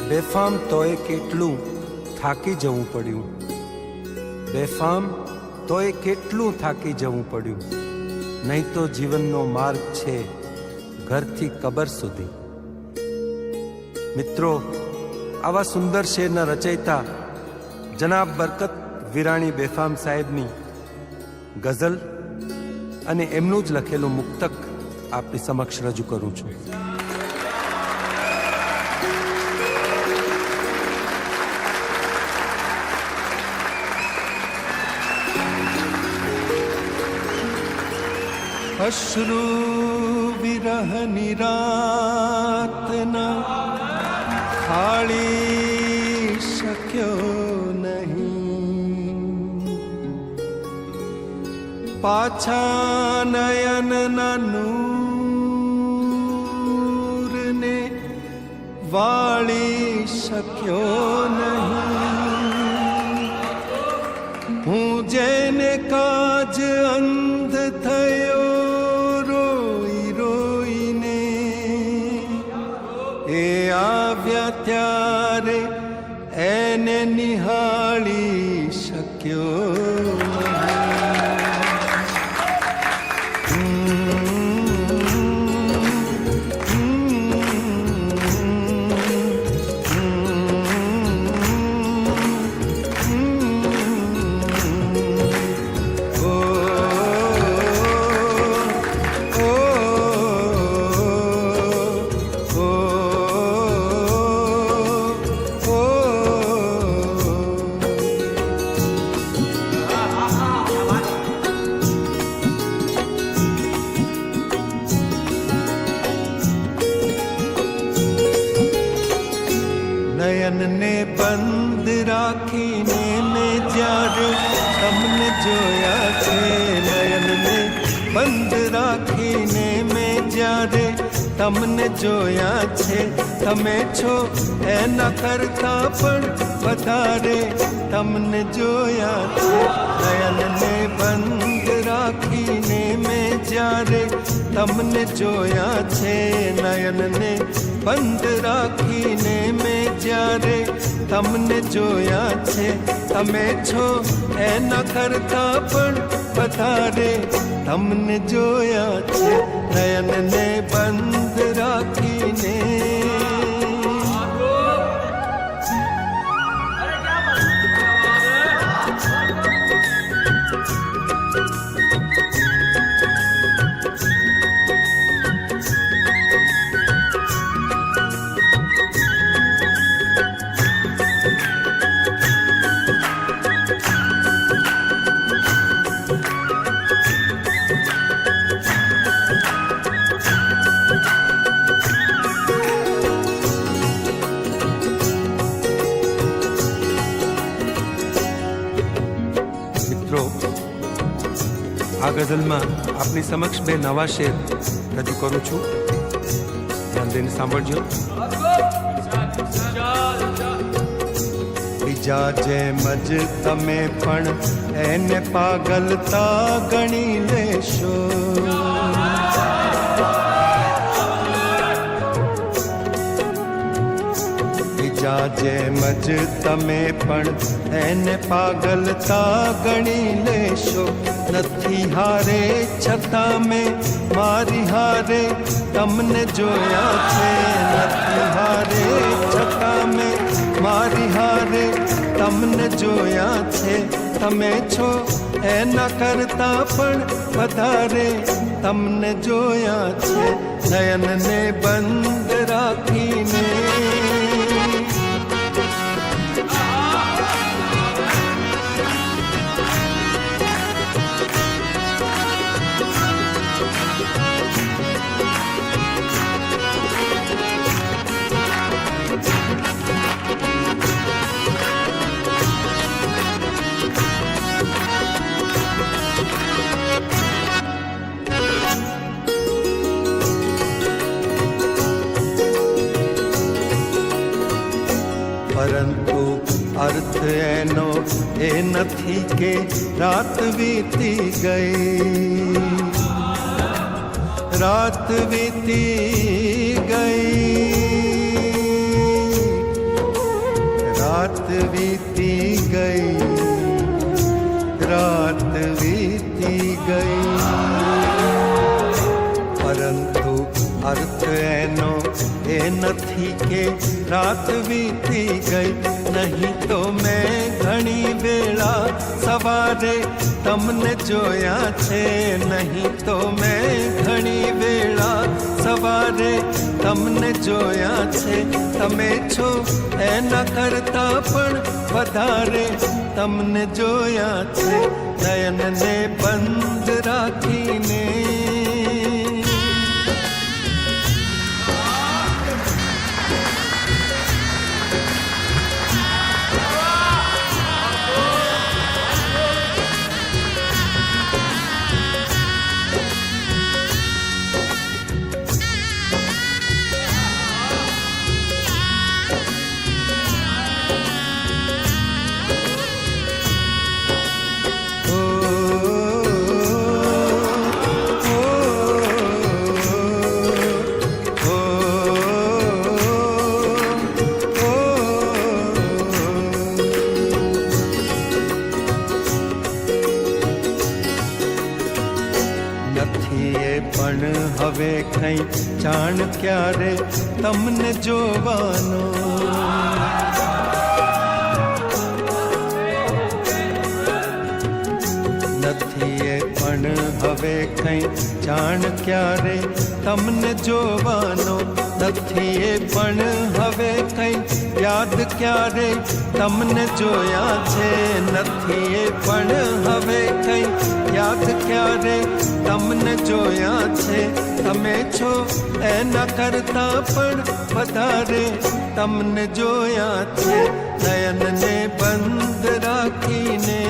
બેફામ તોય કેટલું થાકી જવું પડ્યું, બેફામ તોય કેટલું થાકી જવું પડ્યું, નહીં તો જીવનનો માર્ગ છે ઘરથી કબર સુધી. મિત્રો, આવા સુંદર શેરના રચયિતા જનાબ બરકત વિરાણી બેફામ સાહેબની ગઝલ અને એમનું જ લખેલું મુક્તક આપની સમક્ષ રજૂ કરું છું. અશ્રુ વિરહ નિરાતના ખાળી શક્યો નહીં, પાછા નયનના નૂરને વાળી શક્યો નહીં. હું જેને કાજ અંધ થયો આવ્યા ત્યારે એને નિહાળી શક્યો નયનને બંધ રાખીને મેં જ્યારે તમને જોયા છે, નયનને બંધ રાખીને મેં જ્યારે તમને જોયા છે, તમે છો એના કરતા પણ વધારે તમને જોયા છે. નયનને બંધ રાખીને મેં જ્યારે તમને જોયા છે, નયનને બંધ રાખીને મેં જ્યારે તમને જોયા છે, તમે છો એના કરતા પણ વધારે તમને જોયા છે. નયનને બંધ રાખીને આ ગઝલમાં આપની સમક્ષ બે નવા શેર રજૂ કરું છું. ધ્યાન દઈને સાંભળજો. બીજા જેમ જ તમે પણ એને પાગલતા ગણી લેશો, બીજા જેમ જ તમે પણ એને પાગલતા ગણી લેશો. નથી હારે છતાં મેં મારી હારે તમને જોયા છે, નથી હારે છતાં મેં મારી હારે તમને જોયા છે, તમે છો એના કરતા પણ વધારે તમને જોયા છે. નયનને બંધ રાખીને પરંતુ અર્થ એનો એ નથી કે રાત વીતી ગઈ, રાત વીતી ગઈ, रात बीती गई, रात बीती गई, परंतु अर्थ एनो ए नथी के रात बीती गई। नहीं तो मैं घणी वेला सवारे तमने जोया छे, नहीं तो मैं घणी वेला सवारे तमने जोया छे। तमे छो एना करता पण वधारे तमने जोया छे। नयन ने बंद राखीने पण हवे कई जान क्यारे तमने जोवानो। नथी पण हवे कई जान क्यारे तमने जोवानो। नथी पण हवे कई याद क्यारे तमने जोया छे। नथी पण हवे कई याद क्यारे तमने जोया छे। तमे छो एना करता पण वधारे तमने जोया छे। नयन ने बंद राखीने